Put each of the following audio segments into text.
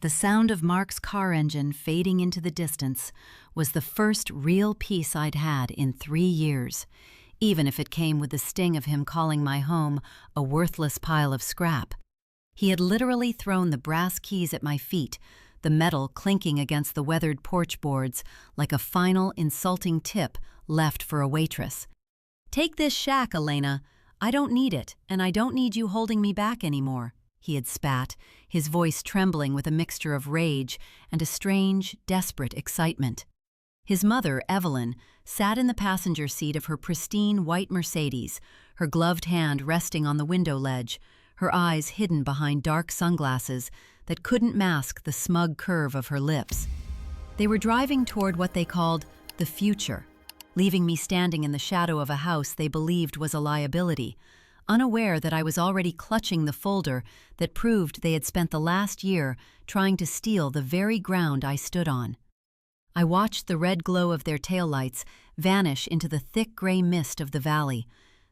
The sound of Mark's car engine fading into the distance was the first real peace I'd had in 3 years, even if it came with the sting of him calling my home a worthless pile of scrap. He had literally thrown the brass keys at my feet, the metal clinking against the weathered porch boards like a final insulting tip left for a waitress. "Take this shack, Elena. I don't need it, and I don't need you holding me back anymore," he had spat, his voice trembling with a mixture of rage and a strange, desperate excitement. His mother, Evelyn, sat in the passenger seat of her pristine white Mercedes, her gloved hand resting on the window ledge, her eyes hidden behind dark sunglasses that couldn't mask the smug curve of her lips. They were driving toward what they called the future, leaving me standing in the shadow of a house they believed was a liability, unaware that I was already clutching the folder that proved they had spent the last year trying to steal the very ground I stood on. I watched the red glow of their taillights vanish into the thick gray mist of the valley,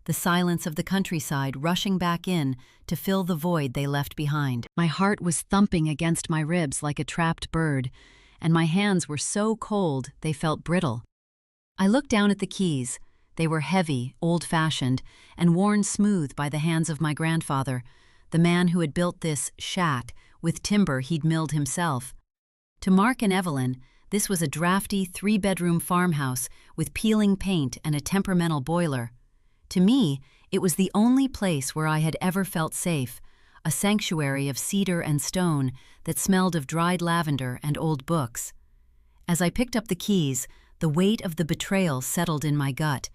the silence of the countryside rushing back in to fill the void they left behind. My heart was thumping against my ribs like a trapped bird, and my hands were so cold they felt brittle. I looked down at the keys. They were heavy, old-fashioned, and worn smooth by the hands of my grandfather, the man who had built this shack with timber he'd milled himself. To Mark and Evelyn, this was a drafty 3-bedroom farmhouse with peeling paint and a temperamental boiler. To me, it was the only place where I had ever felt safe, a sanctuary of cedar and stone that smelled of dried lavender and old books. As I picked up the keys, the weight of the betrayal settled in my gut,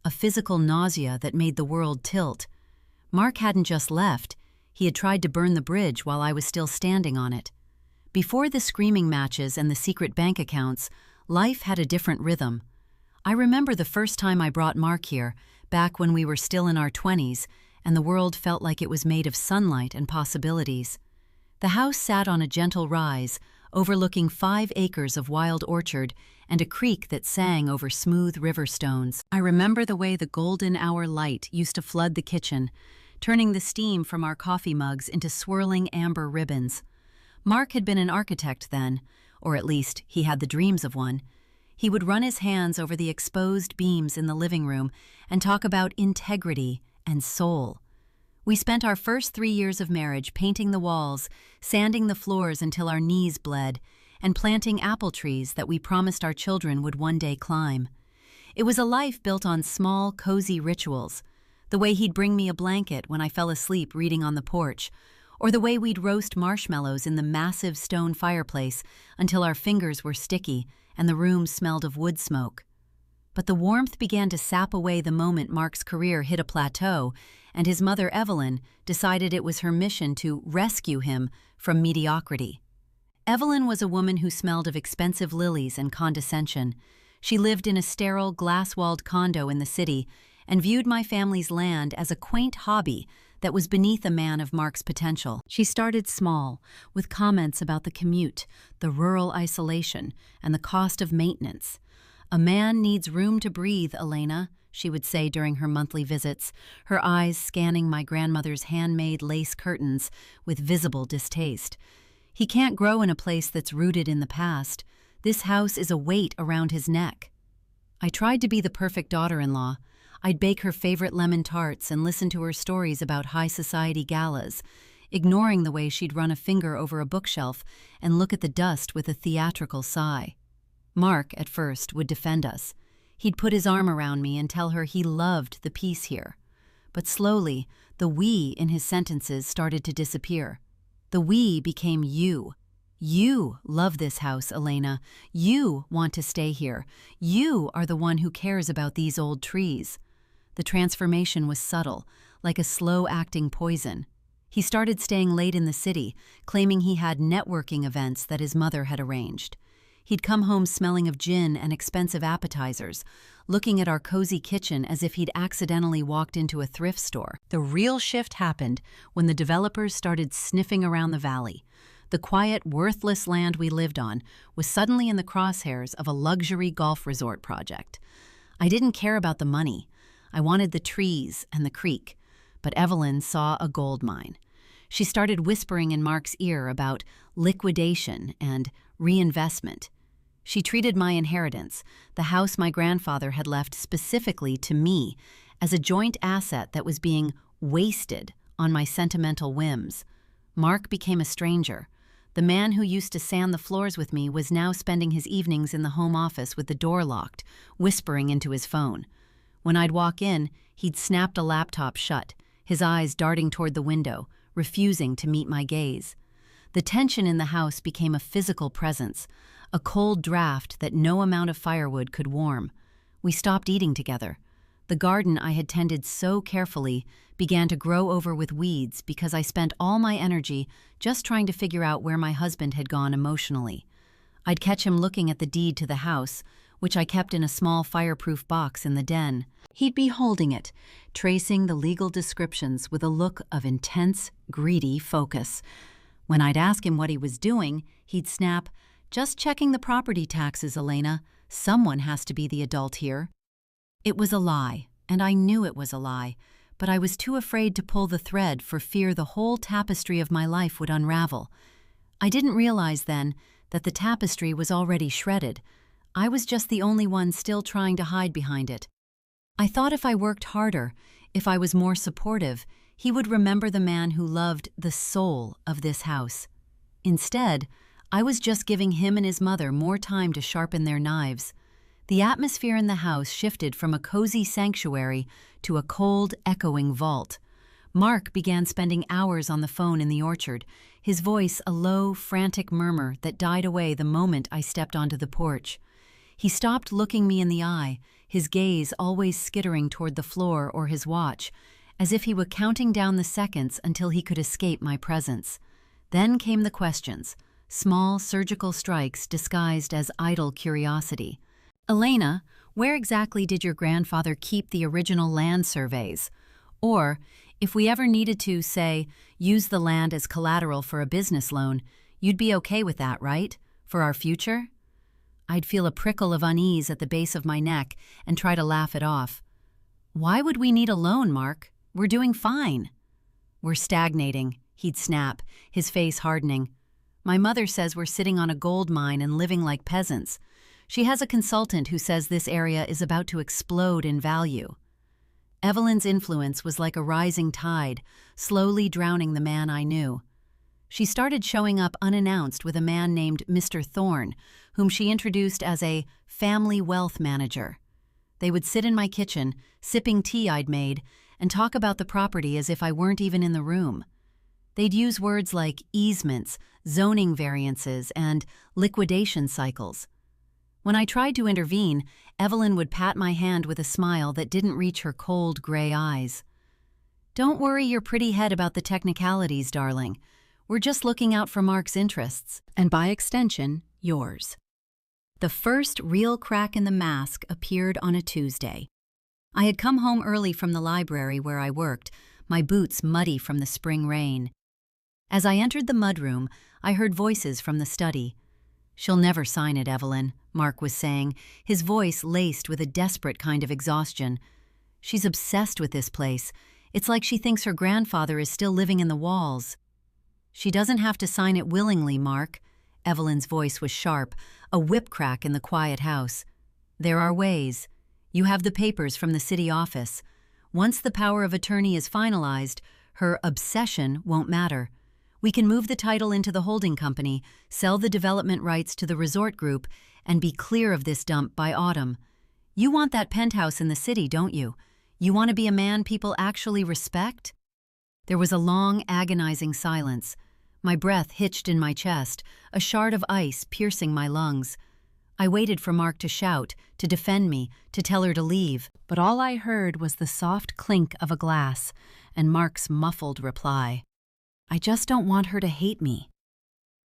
a physical nausea that made the world tilt. Mark hadn't just left, he had tried to burn the bridge while I was still standing on it. Before the screaming matches and the secret bank accounts, life had a different rhythm. I remember the first time I brought Mark here, back when we were still in our 20s, and the world felt like it was made of sunlight and possibilities. The house sat on a gentle rise, overlooking 5 acres of wild orchard and a creek that sang over smooth river stones. I remember the way the golden hour light used to flood the kitchen, turning the steam from our coffee mugs into swirling amber ribbons. Mark had been an architect then, or at least he had the dreams of one. He would run his hands over the exposed beams in the living room and talk about integrity and soul. We spent our first 3 years of marriage painting the walls, sanding the floors until our knees bled, and planting apple trees that we promised our children would one day climb. It was a life built on small, cozy rituals, the way he'd bring me a blanket when I fell asleep reading on the porch, or the way we'd roast marshmallows in the massive stone fireplace until our fingers were sticky and the room smelled of wood smoke. But the warmth began to sap away the moment Mark's career hit a plateau, and his mother, Evelyn, decided it was her mission to rescue him from mediocrity. Evelyn was a woman who smelled of expensive lilies and condescension. She lived in a sterile, glass-walled condo in the city and viewed my family's land as a quaint hobby that was beneath a man of Mark's potential. She started small, with comments about the commute, the rural isolation, and the cost of maintenance. "A man needs room to breathe, Elena," she would say during her monthly visits, her eyes scanning my grandmother's handmade lace curtains with visible distaste. "He can't grow in a place that's rooted in the past. This house is a weight around his neck." I tried to be the perfect daughter-in-law. I'd bake her favorite lemon tarts and listen to her stories about high society galas, ignoring the way she'd run a finger over a bookshelf and look at the dust with a theatrical sigh. Mark, at first, would defend us. He'd put his arm around me and tell her he loved the peace here. But slowly, the we in his sentences started to disappear. The we became you. You love this house, Elena. You want to stay here. You are the one who cares about these old trees. The transformation was subtle, like a slow-acting poison. He started staying late in the city, claiming he had networking events that his mother had arranged. He'd come home smelling of gin and expensive appetizers, looking at our cozy kitchen as if he'd accidentally walked into a thrift store. The real shift happened when the developers started sniffing around the valley. The quiet, worthless land we lived on was suddenly in the crosshairs of a luxury golf resort project. I didn't care about the money. I wanted the trees and the creek. But Evelyn saw a gold mine. She started whispering in Mark's ear about liquidation and reinvestment. She treated my inheritance, the house my grandfather had left specifically to me, as a joint asset that was being wasted on my sentimental whims. Mark became a stranger. The man who used to sand the floors with me was now spending his evenings in the home office with the door locked, whispering into his phone. When I'd walk in, he'd snapped a laptop shut, his eyes darting toward the window, refusing to meet my gaze. The tension in the house became a physical presence, a cold draft that no amount of firewood could warm. We stopped eating together. The garden I had tended so carefully began to grow over with weeds because I spent all my energy just trying to figure out where my husband had gone emotionally. I'd catch him looking at the deed to the house, which I kept in a small fireproof box in the den. He'd be holding it, tracing the legal descriptions with a look of intense, greedy focus. When I'd ask him what he was doing, he'd snap, "Just checking the property taxes, Elena. Someone has to be the adult here." It was a lie, and I knew it was a lie, but I was too afraid to pull the thread for fear the whole tapestry of my life would unravel. I didn't realize then that the tapestry was already shredded. I was just the only one still trying to hide behind it. I thought if I worked harder, if I was more supportive, he would remember the man who loved the soul of this house. Instead, I was just giving him and his mother more time to sharpen their knives. The atmosphere in the house shifted from a cozy sanctuary to a cold, echoing vault. Mark began spending hours on the phone in the orchard, his voice a low, frantic murmur that died away the moment I stepped onto the porch. He stopped looking me in the eye, his gaze always skittering toward the floor or his watch, as if he were counting down the seconds until he could escape my presence. Then came the questions, small surgical strikes disguised as idle curiosity. "Elena, where exactly did your grandfather keep the original land surveys? Or, if we ever needed to, say, use the land as collateral for a business loan, you'd be okay with that, right? For our future?" I'd feel a prickle of unease at the base of my neck and try to laugh it off. "Why would we need a loan, Mark? We're doing fine." "We're stagnating," he'd snap, his face hardening. "My mother says we're sitting on a gold mine and living like peasants. She has a consultant who says this area is about to explode in value." Evelyn's influence was like a rising tide, slowly drowning the man I knew. She started showing up unannounced with a man named Mr. Thorne, whom she introduced as a family wealth manager. They would sit in my kitchen, sipping tea I'd made, and talk about the property as if I weren't even in the room. They'd use words like easements, zoning variances, and liquidation cycles. When I tried to intervene, Evelyn would pat my hand with a smile that didn't reach her cold, gray eyes. "Don't worry your pretty head about the technicalities, darling. We're just looking out for Mark's interests, and by extension, yours." The first real crack in the mask appeared on a Tuesday. I had come home early from the library where I worked, my boots muddy from the spring rain. As I entered the mudroom, I heard voices from the study. "She'll never sign it, Evelyn," Mark was saying, his voice laced with a desperate kind of exhaustion. "She's obsessed with this place. It's like she thinks her grandfather is still living in the walls." "She doesn't have to sign it willingly, Mark." Evelyn's voice was sharp, a whip crack in the quiet house. "There are ways. You have the papers from the city office. Once the power of attorney is finalized, her obsession won't matter. We can move the title into the holding company, sell the development rights to the resort group, and be clear of this dump by autumn. You want that penthouse in the city, don't you? You want to be a man people actually respect?" There was a long, agonizing silence. My breath hitched in my chest, a shard of ice piercing my lungs. I waited for Mark to shout, to defend me, to tell her to leave, but all I heard was the soft clink of a glass and Mark's muffled reply. "I just don't want her to hate me."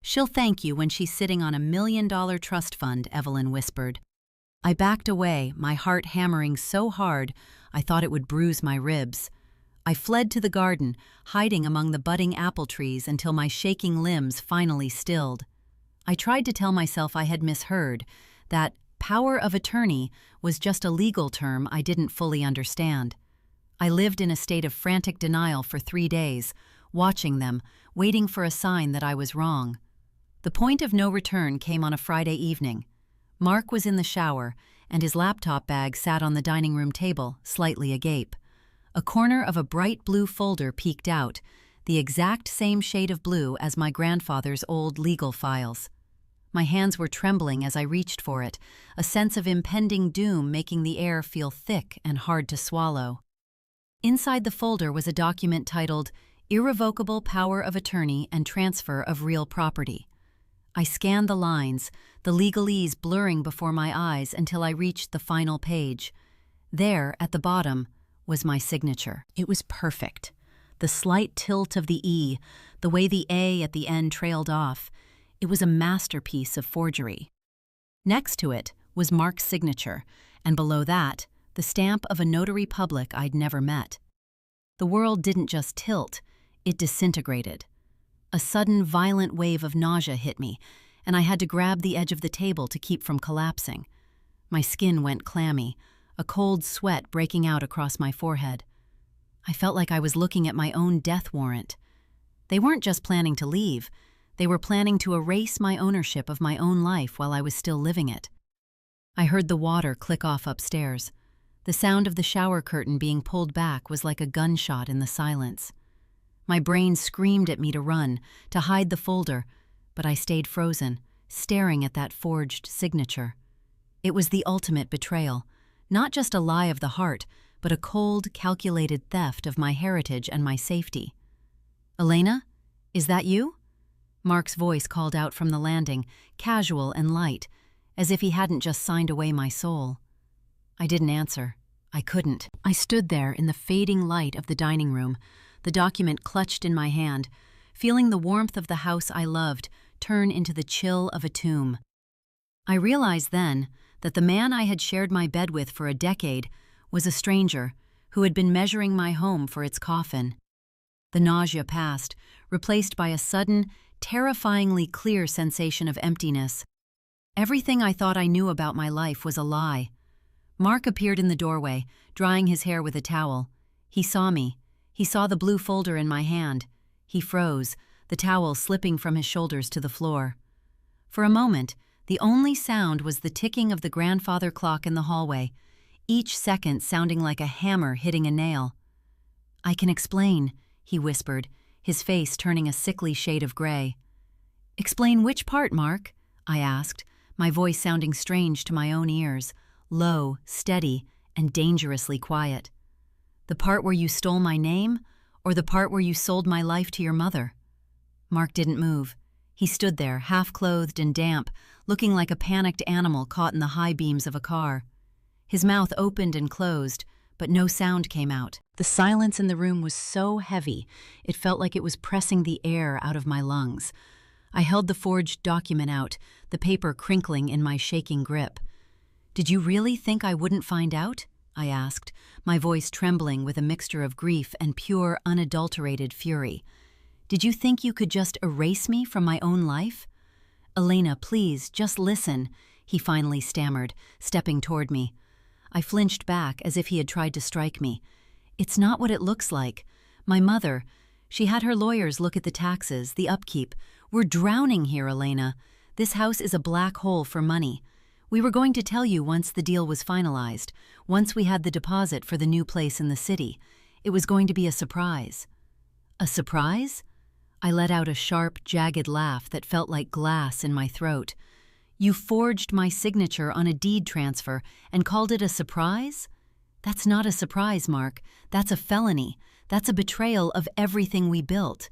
"She'll thank you when she's sitting on $1 million trust fund," Evelyn whispered. I backed away, my heart hammering so hard I thought it would bruise my ribs. I fled to the garden, hiding among the budding apple trees until my shaking limbs finally stilled. I tried to tell myself I had misheard, that power of attorney was just a legal term I didn't fully understand. I lived in a state of frantic denial for 3 days, watching them, waiting for a sign that I was wrong. The point of no return came on a Friday evening. Mark was in the shower, and his laptop bag sat on the dining room table, slightly agape. A corner of a bright blue folder peeked out, the exact same shade of blue as my grandfather's old legal files. My hands were trembling as I reached for it, a sense of impending doom making the air feel thick and hard to swallow. Inside the folder was a document titled Irrevocable Power of Attorney and Transfer of Real Property. I scanned the lines, the legalese blurring before my eyes until I reached the final page. There, at the bottom, was my signature. It was perfect. The slight tilt of the E, the way the A at the end trailed off, it was a masterpiece of forgery. Next to it was Mark's signature, and below that, the stamp of a notary public I'd never met. The world didn't just tilt, it disintegrated. A sudden, violent wave of nausea hit me, and I had to grab the edge of the table to keep from collapsing. My skin went clammy, a cold sweat breaking out across my forehead. I felt like I was looking at my own death warrant. They weren't just planning to leave, they were planning to erase my ownership of my own life while I was still living it. I heard the water click off upstairs. The sound of the shower curtain being pulled back was like a gunshot in the silence. My brain screamed at me to run, to hide the folder, but I stayed frozen, staring at that forged signature. It was the ultimate betrayal, not just a lie of the heart, but a cold, calculated theft of my heritage and my safety. "Elena, is that you?" Mark's voice called out from the landing, casual and light, as if he hadn't just signed away my soul. I didn't answer. I couldn't. I stood there in the fading light of the dining room, the document clutched in my hand, feeling the warmth of the house I loved turn into the chill of a tomb. I realized then that the man I had shared my bed with for a decade was a stranger who had been measuring my home for its coffin. The nausea passed, replaced by a sudden, terrifyingly clear sensation of emptiness. Everything I thought I knew about my life was a lie. Mark appeared in the doorway, drying his hair with a towel. He saw me. He saw the blue folder in my hand. He froze, the towel slipping from his shoulders to the floor. For a moment, the only sound was the ticking of the grandfather clock in the hallway, each second sounding like a hammer hitting a nail. "I can explain," he whispered, his face turning a sickly shade of gray. "Explain which part, Mark?" I asked, my voice sounding strange to my own ears, low, steady, and dangerously quiet. "The part where you stole my name, or the part where you sold my life to your mother?" Mark didn't move. He stood there, half-clothed and damp, looking like a panicked animal caught in the high beams of a car. His mouth opened and closed, but no sound came out. The silence in the room was so heavy, it felt like it was pressing the air out of my lungs. I held the forged document out, the paper crinkling in my shaking grip. "Did you really think I wouldn't find out?" I asked, my voice trembling with a mixture of grief and pure, unadulterated fury. "Did you think you could just erase me from my own life?" "Elena, please, just listen," he finally stammered, stepping toward me. I flinched back as if he had tried to strike me. "It's not what it looks like. My mother, she had her lawyers look at the taxes, the upkeep. We're drowning here, Elena. This house is a black hole for money. We were going to tell you once the deal was finalized, once we had the deposit for the new place in the city. It was going to be a surprise." "A surprise?" I let out a sharp, jagged laugh that felt like glass in my throat. "You forged my signature on a deed transfer and called it a surprise? That's not a surprise, Mark. That's a felony. That's a betrayal of everything we built."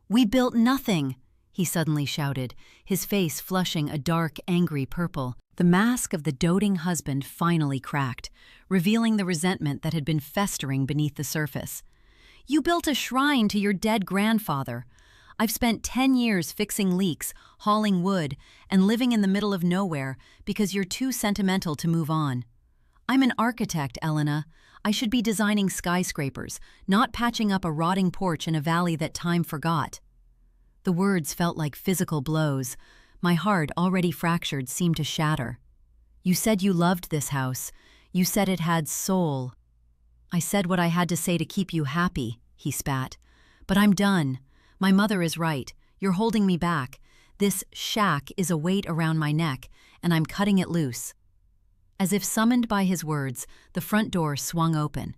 "We built nothing!" he suddenly shouted, his face flushing a dark, angry purple. The mask of the doting husband finally cracked, revealing the resentment that had been festering beneath the surface. "You built a shrine to your dead grandfather. I've spent 10 years fixing leaks, hauling wood, and living in the middle of nowhere because you're too sentimental to move on. I'm an architect, Elena. I should be designing skyscrapers, not patching up a rotting porch in a valley that time forgot." The words felt like physical blows. My heart, already fractured, seemed to shatter. "You said you loved this house. You said it had soul." "I said what I had to say to keep you happy," he spat. But I'm done. My mother is right. You're holding me back. This shack is a weight around my neck, and I'm cutting it loose." As if summoned by his words, the front door swung open.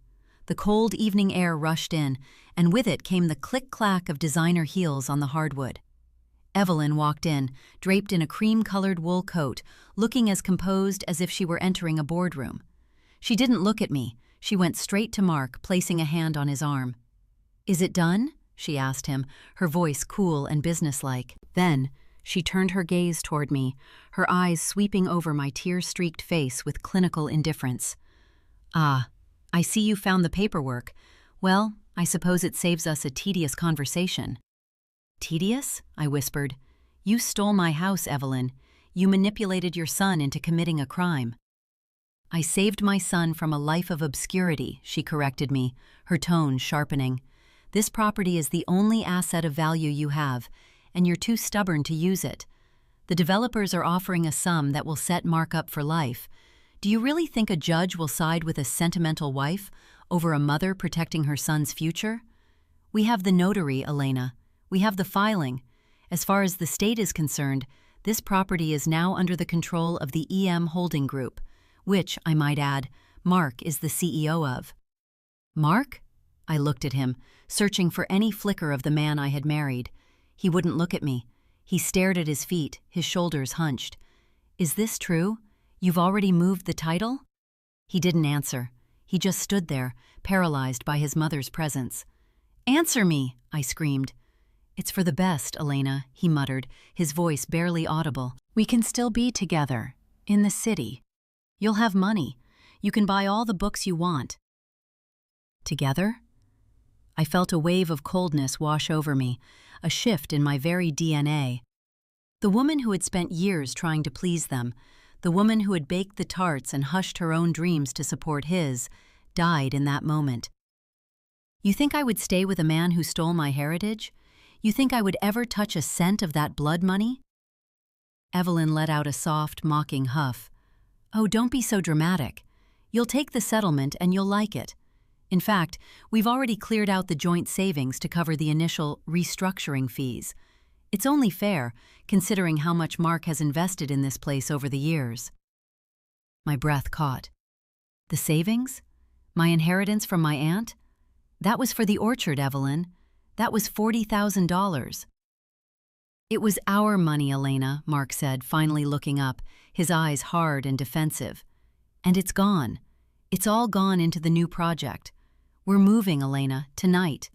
The cold evening air rushed in, and with it came the click-clack of designer heels on the hardwood. Evelyn walked in, draped in a cream-colored wool coat, looking as composed as if she were entering a boardroom. She didn't look at me. She went straight to Mark, placing a hand on his arm. "Is it done?" she asked him, her voice cool and businesslike. Then, she turned her gaze toward me, her eyes sweeping over my tear-streaked face with clinical indifference. "Ah, I see you found the paperwork. Well, I suppose it saves us a tedious conversation." "Tedious?" I whispered. "You stole my house, Evelyn. You manipulated your son into committing a crime." "I saved my son from a life of obscurity," she corrected me, her tone sharpening. "This property is the only asset of value you have, and you're too stubborn to use it. The developers are offering a sum that will set Mark up for life. Do you really think a judge will side with a sentimental wife over a mother protecting her son's future? We have the notary, Elena. We have the filing. As far as the state is concerned, this property is now under the control of the EM Holding Group, which, I might add, Mark is the CEO of." "Mark?" I looked at him, searching for any flicker of the man I had married. He wouldn't look at me. He stared at his feet, his shoulders hunched. "Is this true? You've already moved the title?" He didn't answer. He just stood there, paralyzed by his mother's presence. "Answer me!" I screamed. "It's for the best, Elena," he muttered, his voice barely audible. "We can still be together, in the city. You'll have money. You can buy all the books you want." Together? I felt a wave of coldness wash over me, a shift in my very DNA. The woman who had spent years trying to please them, the woman who had baked the tarts and hushed her own dreams to support his, died in that moment. "You think I would stay with a man who stole my heritage? You think I would ever touch a cent of that blood money?" Evelyn let out a soft, mocking huff. "Oh, don't be so dramatic. You'll take the settlement and you'll like it. In fact, we've already cleared out the joint savings to cover the initial restructuring fees. It's only fair, considering how much Mark has invested in this place over the years." My breath caught. The savings? My inheritance from my aunt? That was for the orchard, Evelyn. That was $40,000. "It was our money, Elena," Mark said, finally looking up, his eyes hard and defensive. "And it's gone. It's all gone into the new project. We're moving, Elena, tonight.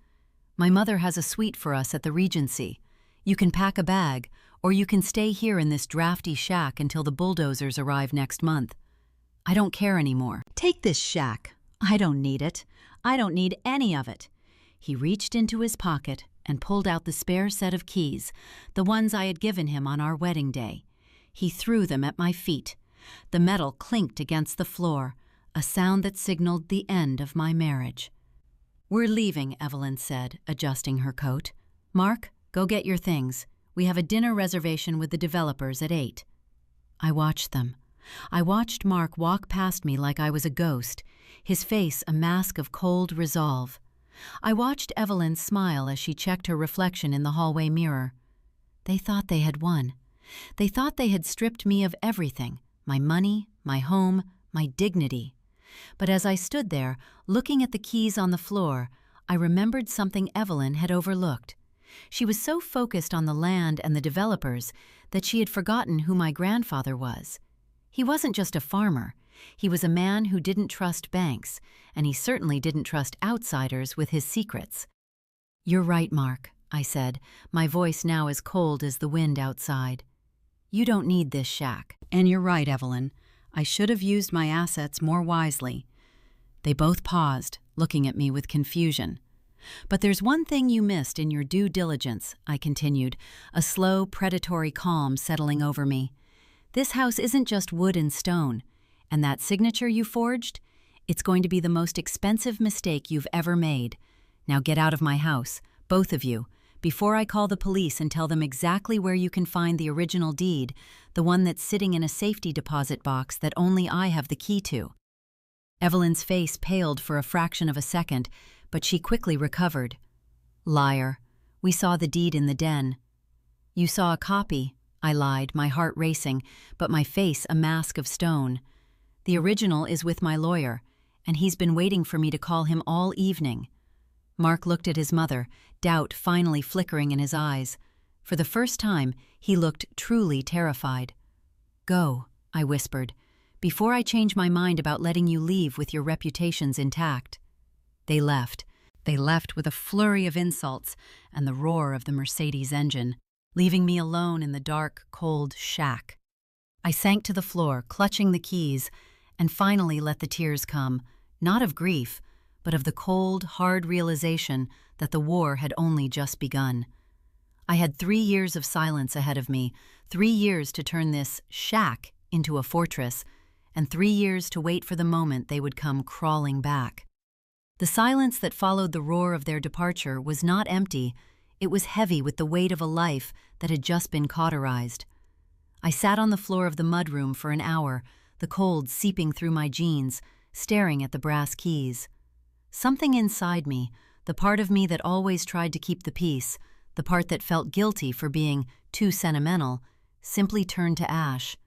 My mother has a suite for us at the Regency. You can pack a bag, or you can stay here in this drafty shack until the bulldozers arrive next month. I don't care anymore." "Take this shack. I don't need it. I don't need any of it." He reached into his pocket and pulled out the spare set of keys, the ones I had given him on our wedding day. He threw them at my feet. The metal clinked against the floor, a sound that signaled the end of my marriage. "We're leaving," Evelyn said, adjusting her coat. "Mark, go get your things. We have a dinner reservation with the developers at 8. I watched them. I watched Mark walk past me like I was a ghost, his face a mask of cold resolve. I watched Evelyn smile as she checked her reflection in the hallway mirror. They thought they had won. They thought they had stripped me of everything, my money, my home, my dignity. But as I stood there, looking at the keys on the floor, I remembered something Evelyn had overlooked. She was so focused on the land and the developers that she had forgotten who my grandfather was. He wasn't just a farmer. He was a man who didn't trust banks, and he certainly didn't trust outsiders with his secrets. "You're right, Mark," I said, my voice now as cold as the wind outside. "You don't need this shack. And you're right, Evelyn. I should have used my assets more wisely." They both paused, looking at me with confusion. "But there's one thing you missed in your due diligence," I continued, a slow, predatory calm settling over me. "This house isn't just wood and stone. And that signature you forged? It's going to be the most expensive mistake you've ever made. Now get out of my house, both of you, before I call the police and tell them exactly where you can find the original deed, the one that's sitting in a safety deposit box that only I have the key to." Evelyn's face paled for a fraction of a second, but she quickly recovered. Liar. We saw the deed in the den. You saw a copy, I lied, my heart racing, but my face a mask of stone. The original is with my lawyer, and he's been waiting for me to call him all evening. Mark looked at his mother, doubt finally flickering in his eyes. For the first time, he looked truly terrified. Go, I whispered, before I change my mind about letting you leave with your reputations intact. They left. They left with a flurry of insults and the roar of the Mercedes engine, leaving me alone in the dark, cold shack. I sank to the floor, clutching the keys, and finally let the tears come, not of grief, but of the cold, hard realization that the war had only just begun. I had 3 years of silence ahead of me, 3 years to turn this shack into a fortress, and 3 years to wait for the moment they would come crawling back. The silence that followed the roar of their departure was not empty, it was heavy with the weight of a life that had just been cauterized. I sat on the floor of the mudroom for an hour, the cold seeping through my jeans, staring at the brass keys. Something inside me, the part of me that always tried to keep the peace, the part that felt guilty for being too sentimental, simply turned to ash.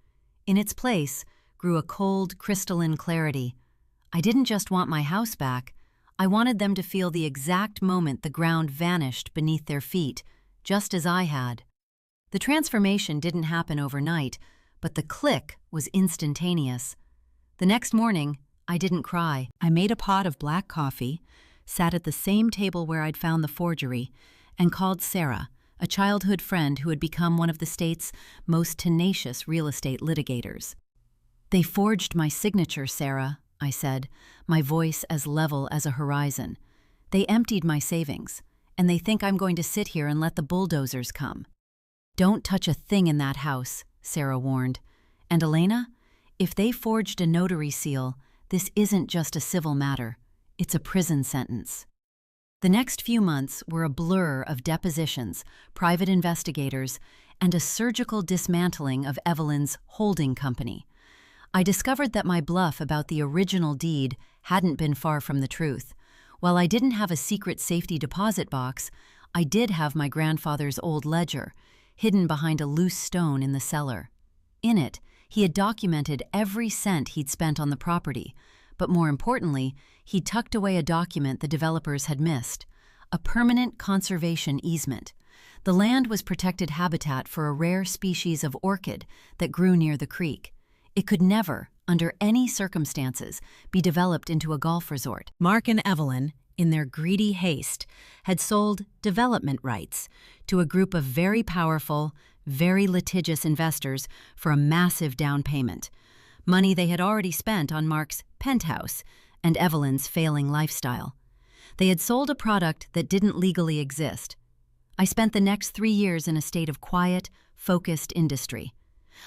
In its place grew a cold, crystalline clarity. I didn't just want my house back, I wanted them to feel the exact moment the ground vanished beneath their feet, just as I had. The transformation didn't happen overnight, but the click was instantaneous. The next morning, I didn't cry. I made a pot of black coffee, sat at the same table where I'd found the forgery, and called Sarah, a childhood friend who had become one of the state's most tenacious real estate litigators. They forged my signature, Sarah, I said, my voice as level as a horizon. They emptied my savings, and they think I'm going to sit here and let the bulldozers come. Don't touch a thing in that house, Sarah warned. And Elena, if they forged a notary seal, this isn't just a civil matter, it's a prison sentence. The next few months were a blur of depositions, private investigators, and a surgical dismantling of Evelyn's holding company. I discovered that my bluff about the original deed hadn't been far from the truth. While I didn't have a secret safety deposit box, I did have my grandfather's old ledger, hidden behind a loose stone in the cellar. In it, he had documented every cent he'd spent on the property, but more importantly, he'd tucked away a document the developers had missed, a permanent conservation easement. The land was protected habitat for a rare species of orchid that grew near the creek. It could never, under any circumstances, be developed into a golf resort. Mark and Evelyn, in their greedy haste, had sold development rights to a group of very powerful, very litigious investors for a massive down payment, money they had already spent on Mark's penthouse and Evelyn's failing lifestyle. They had sold a product that didn't legally exist. I spent the next 3 years in a state of quiet, focused industry.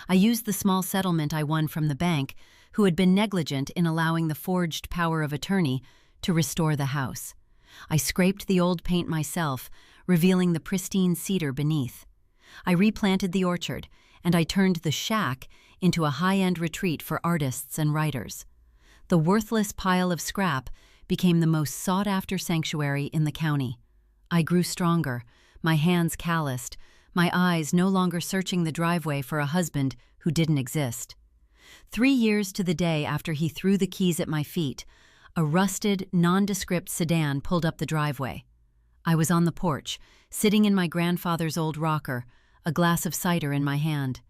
I used the small settlement I won from the bank, who had been negligent in allowing the forged power of attorney to restore the house. I scraped the old paint myself, revealing the pristine cedar beneath. I replanted the orchard, and I turned the shack into a high-end retreat for artists and writers. The worthless pile of scrap became the most sought-after sanctuary in the county. I grew stronger, my hands calloused, my eyes no longer searching the driveway for a husband who didn't exist. 3 years to the day after he threw the keys at my feet, a rusted, nondescript sedan pulled up the driveway. I was on the porch, sitting in my grandfather's old rocker, a glass of cider in my hand.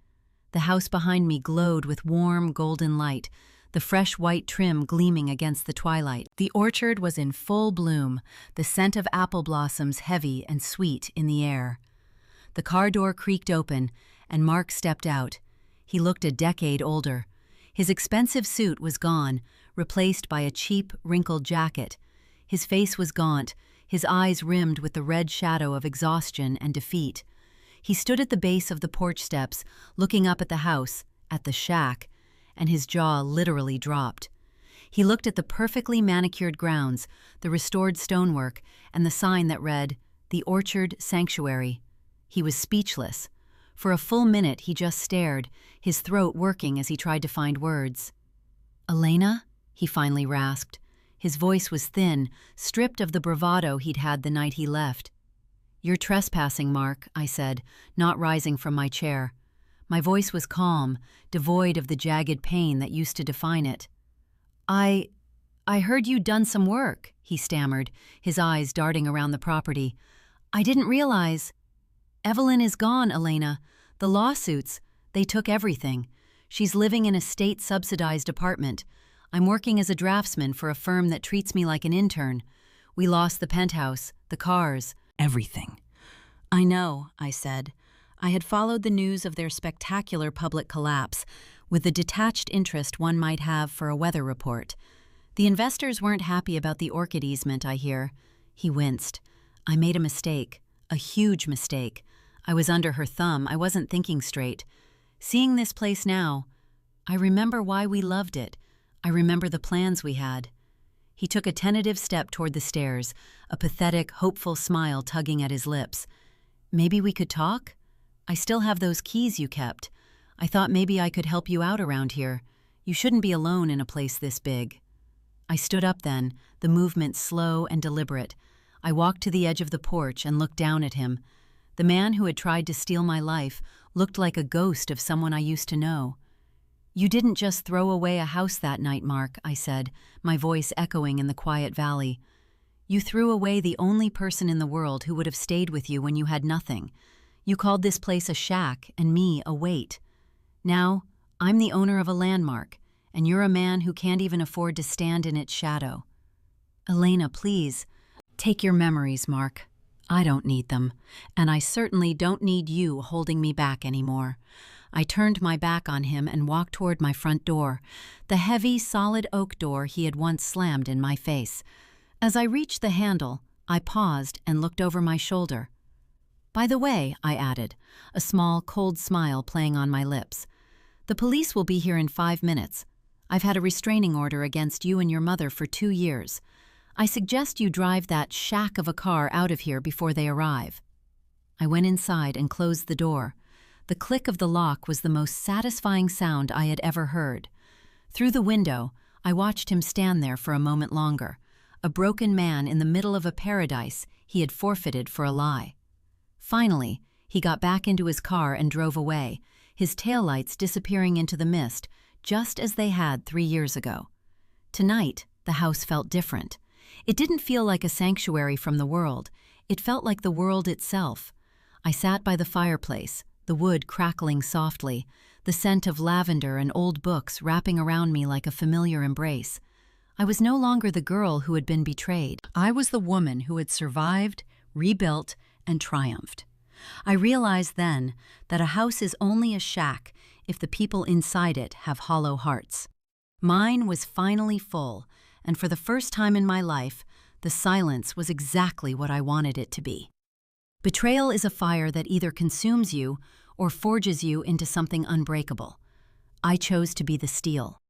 The house behind me glowed with warm, golden light, the fresh white trim gleaming against the twilight. The orchard was in full bloom, the scent of apple blossoms heavy and sweet in the air. The car door creaked open, and Mark stepped out. He looked a decade older. His expensive suit was gone, replaced by a cheap, wrinkled jacket. His face was gaunt, his eyes rimmed with the red shadow of exhaustion and defeat. He stood at the base of the porch steps, looking up at the house, at the shack, and his jaw literally dropped. He looked at the perfectly manicured grounds, the restored stonework, and the sign that read, "The Orchard Sanctuary." He was speechless. For a full minute he just stared, his throat working as he tried to find words. "Elena?" he finally rasped. His voice was thin, stripped of the bravado he'd had the night he left. "You're trespassing, Mark," I said, not rising from my chair. My voice was calm, devoid of the jagged pain that used to define it. I heard you'd done some work," he stammered, his eyes darting around the property. "I didn't realize—" "Evelyn is gone, Elena. The lawsuits, they took everything. She's living in a state-subsidized apartment. I'm working as a draftsman for a firm that treats me like an intern. We lost the penthouse, the cars, everything." "I know," I said. I had followed the news of their spectacular public collapse with the detached interest one might have for a weather report. "The investors weren't happy about the orchid easement, I hear." He winced. "I made a mistake, a huge mistake. I was under her thumb, I wasn't thinking straight. Seeing this place now, I remember why we loved it. I remember the plans we had." He took a tentative step toward the stairs, a pathetic, hopeful smile tugging at his lips. "Maybe we could talk? I still have those keys you kept. I thought maybe I could help you out around here. You shouldn't be alone in a place this big." I stood up then, the movement slow and deliberate. I walked to the edge of the porch and looked down at him. The man who had tried to steal my life looked like a ghost of someone I used to know. "You didn't just throw away a house that night, Mark," I said, my voice echoing in the quiet valley. "You threw away the only person in the world who would have stayed with you when you had nothing. You called this place a shack and me a weight. Now, I'm the owner of a landmark, and you're a man who can't even afford to stand in its shadow." "Elena, please, take your memories, Mark. I don't need them, and I certainly don't need you holding me back anymore." I turned my back on him and walked toward my front door, the heavy, solid oak door he had once slammed in my face. As I reached the handle, I paused and looked over my shoulder. "By the way," I added, a small, cold smile playing on my lips, "the police will be here in 5 minutes. I've had a restraining order against you and your mother for 2 years. I suggest you drive that shack of a car out of here before they arrive." I went inside and closed the door. The click of the lock was the most satisfying sound I had ever heard. Through the window, I watched him stand there for a moment longer, a broken man in the middle of a paradise he had forfeited for a lie. Finally, he got back into his car and drove away, his taillights disappearing into the mist, just as they had 3 years ago. Tonight, the house felt different. It didn't feel like a sanctuary from the world. It felt like the world itself. I sat by the fireplace, the wood crackling softly, the scent of lavender and old books wrapping around me like a familiar embrace. I was no longer the girl who had been betrayed. I was the woman who had survived, rebuilt, and triumphed. I realized then that a house is only a shack if the people inside it have hollow hearts. Mine was finally full, and for the first time in my life, the silence was exactly what I wanted it to be. Betrayal is a fire that either consumes you or forges you into something unbreakable. I chose to be the steel.